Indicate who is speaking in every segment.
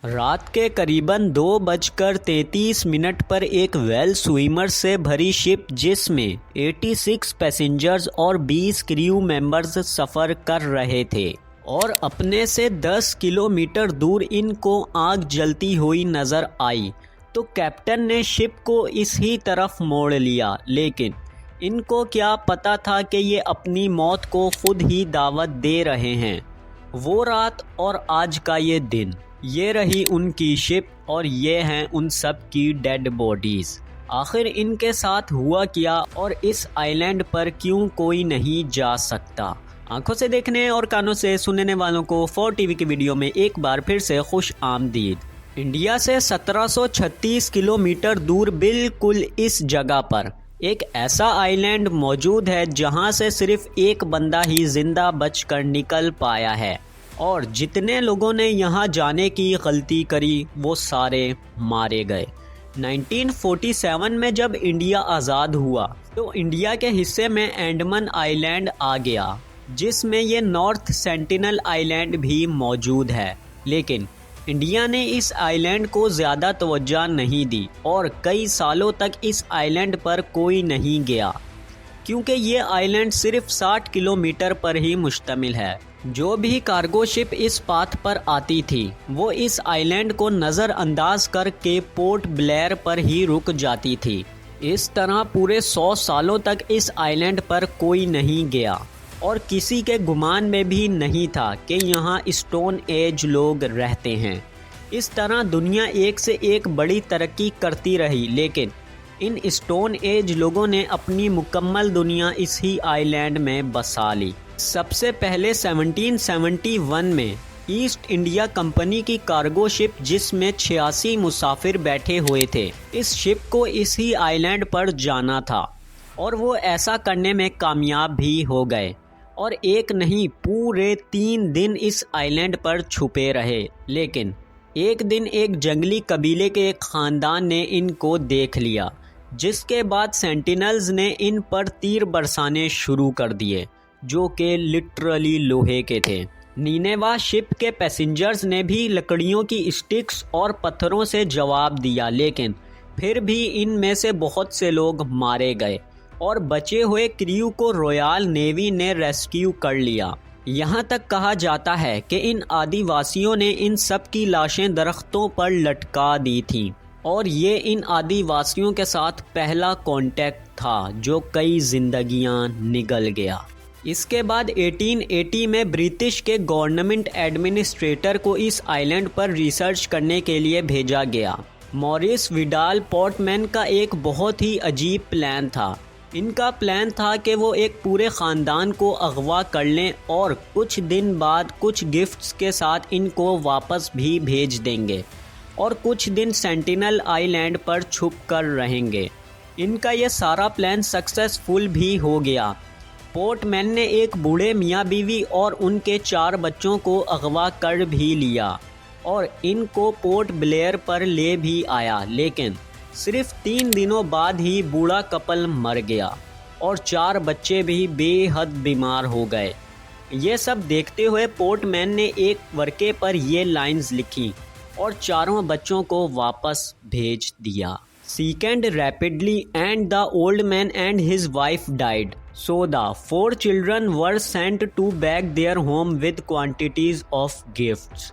Speaker 1: रात के करीबन 2:33 पर एक वेल स्विमर से भरी शिप जिसमें 86 पैसेंजर्स और 20 क्रू मेंबर्स सफ़र कर रहे थे और अपने से 10 किलोमीटर दूर इनको आग जलती हुई नज़र आई तो कैप्टन ने शिप को इसी तरफ मोड़ लिया। लेकिन इनको क्या पता था कि ये अपनी मौत को खुद ही दावत दे रहे हैं। वो रात और आज का ये दिन, ये रही उनकी शिप और ये हैं उन सब की डेड बॉडीज़। आखिर इनके साथ हुआ क्या और इस आइलैंड पर क्यों कोई नहीं जा सकता? आंखों से देखने और कानों से सुनने वालों को 4 टीवी की वीडियो में एक बार फिर से खुश आमदीद। इंडिया से 1736 किलोमीटर दूर बिल्कुल इस जगह पर एक ऐसा आइलैंड मौजूद है जहां से सिर्फ एक बंदा ही जिंदा बचकर निकल पाया है और जितने लोगों ने यहां जाने की गलती करी वो सारे मारे गए। 1947 में जब इंडिया आज़ाद हुआ तो इंडिया के हिस्से में अंडमान आइलैंड आ गया जिसमें ये नॉर्थ सेंटिनल आइलैंड भी मौजूद है। लेकिन इंडिया ने इस आइलैंड को ज़्यादा तवज्जो नहीं दी और कई सालों तक इस आइलैंड पर कोई नहीं गया क्योंकि ये आइलैंड सिर्फ 60 किलोमीटर पर ही मुश्तमिल है। जो भी कार्गो शिप इस पाथ पर आती थी वो इस आइलैंड को नज़रअंदाज करके पोर्ट ब्लेयर पर ही रुक जाती थी। इस तरह पूरे 100 सालों तक इस आइलैंड पर कोई नहीं गया और किसी के गुमान में भी नहीं था कि यहाँ स्टोन एज लोग रहते हैं। इस तरह दुनिया एक से एक बड़ी तरक्की करती रही लेकिन इन स्टोन एज लोगों ने अपनी मुकम्मल दुनिया इसी आइलैंड में बसा ली। सबसे पहले 1771 में ईस्ट इंडिया कंपनी की कार्गो शिप जिसमें 86 मुसाफिर बैठे हुए थे, इस शिप को इसी आइलैंड पर जाना था और वो ऐसा करने में कामयाब भी हो गए और एक नहीं पूरे 3 दिन इस आइलैंड पर छुपे रहे। लेकिन एक दिन एक जंगली कबीले के एक ख़ानदान ने इनको देख लिया जिसके बाद सेंटिनल्स ने इन पर तीर बरसाने शुरू कर दिए जो कि लिटरली लोहे के थे। नीनेवा शिप के पैसेंजर्स ने भी लकड़ियों की स्टिक्स और पत्थरों से जवाब दिया लेकिन फिर भी इनमें से बहुत से लोग मारे गए और बचे हुए क्रू को रॉयल नेवी ने रेस्क्यू कर लिया। यहाँ तक कहा जाता है कि इन आदिवासियों ने इन सब की लाशें दरख्तों पर लटका दी थीं और ये इन आदिवासियों के साथ पहला कांटेक्ट था जो कई जिंदगियां निगल गया। इसके बाद 1880 में ब्रिटिश के गवर्नमेंट एडमिनिस्ट्रेटर को इस आइलैंड पर रिसर्च करने के लिए भेजा गया। मॉरिस विडाल पोर्टमैन का एक बहुत ही अजीब प्लान था। इनका प्लान था कि वो एक पूरे ख़ानदान को अगवा कर लें और कुछ दिन बाद कुछ गिफ्ट्स के साथ इनको वापस भी भेज देंगे और कुछ दिन सेंटिनल आइलैंड पर छुप कर रहेंगे। इनका ये सारा प्लान सक्सेसफुल भी हो गया। पोर्टमैन ने एक बूढ़े मियाँ बीवी और उनके 4 बच्चों को अगवा कर भी लिया और इनको पोर्ट ब्लेयर पर ले भी आया। लेकिन सिर्फ 3 दिनों बाद ही बूढ़ा कपल मर गया और 4 बच्चे भी बेहद बीमार हो गए। ये सब देखते हुए पोर्टमैन ने एक वर्के पर ये लाइंस लिखी और 4 बच्चों को वापस भेज दिया। Sickened rapidly and the old man and his wife died. So the 4 children were sent to back their home with quantities of gifts.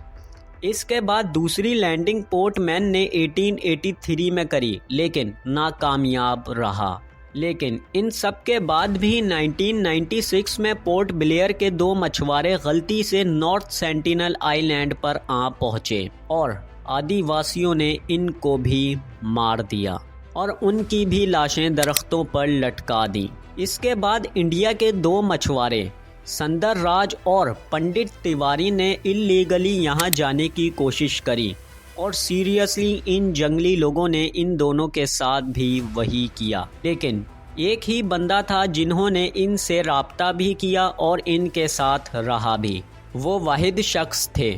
Speaker 1: इसके बाद दूसरी लैंडिंग पोर्टमैन ने 1883 में करी लेकिन नाकामयाब रहा। लेकिन इन सब के बाद भी 1996 में पोर्ट ब्लेयर के 2 मछुआरे गलती से नॉर्थ सेंटिनल आइलैंड पर आ पहुँचे और आदिवासियों ने इनको भी मार दिया और उनकी भी लाशें दरख्तों पर लटका दी। इसके बाद इंडिया के 2 मछुआरे संदर राज और पंडित तिवारी ने इल्लीगली यहाँ जाने की कोशिश करी और सीरियसली इन जंगली लोगों ने इन दोनों के साथ भी वही किया। लेकिन एक ही बंदा था जिन्होंने इनसे राब्ता भी किया और इनके साथ रहा भी। वो वाहिद शख्स थे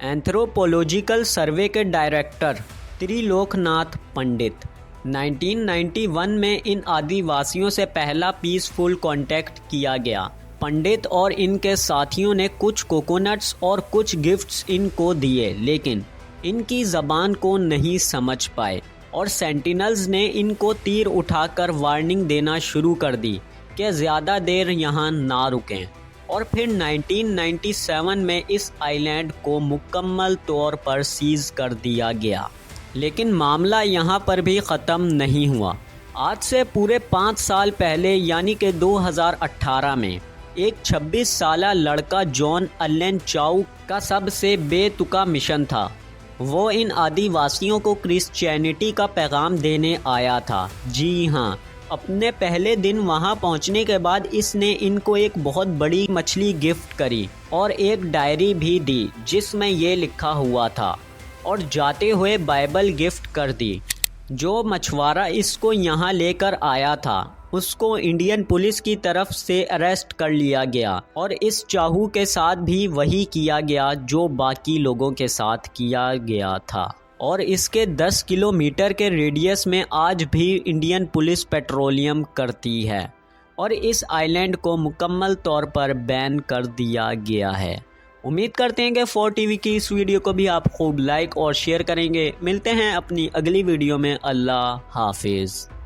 Speaker 1: एंथ्रोपोलॉजिकल सर्वे के डायरेक्टर त्रिलोकनाथ पंडित। 1991 में इन आदिवासियों से पहला पीसफुल कांटेक्ट किया गया। पंडित और इनके साथियों ने कुछ कोकोनट्स और कुछ गिफ्ट्स इनको दिए, लेकिन इनकी ज़बान को नहीं समझ पाए और सेंटिनल्स ने इनको तीर उठाकर वार्निंग देना शुरू कर दी कि ज़्यादा देर यहाँ ना रुकें। और फिर 1997 में इस आइलैंड को मुकम्मल तौर पर सीज़ कर दिया गया। लेकिन मामला यहाँ पर भी ख़त्म नहीं हुआ। आज से पूरे 5 साल पहले यानी कि 2018 में एक 26 साला लड़का जॉन एलन चाउ का सबसे बेतुका मिशन था। वो इन आदिवासियों को क्रिश्चियनिटी का पैगाम देने आया था। जी हाँ, अपने पहले दिन वहाँ पहुँचने के बाद इसने इनको एक बहुत बड़ी मछली गिफ्ट करी और एक डायरी भी दी जिसमें ये लिखा हुआ था, और जाते हुए बाइबल गिफ्ट कर दी। जो मछुआरा इसको यहाँ लेकर आया था उसको इंडियन पुलिस की तरफ से अरेस्ट कर लिया गया और इस चाहू के साथ भी वही किया गया जो बाकी लोगों के साथ किया गया था। और इसके 10 किलोमीटर के रेडियस में आज भी इंडियन पुलिस पेट्रोलियम करती है और इस आइलैंड को मुकम्मल तौर पर बैन कर दिया गया है। उम्मीद करते हैं कि 4TV की इस वीडियो को भी आप खूब लाइक और शेयर करेंगे। मिलते हैं अपनी अगली वीडियो में। अल्लाह हाफिज़।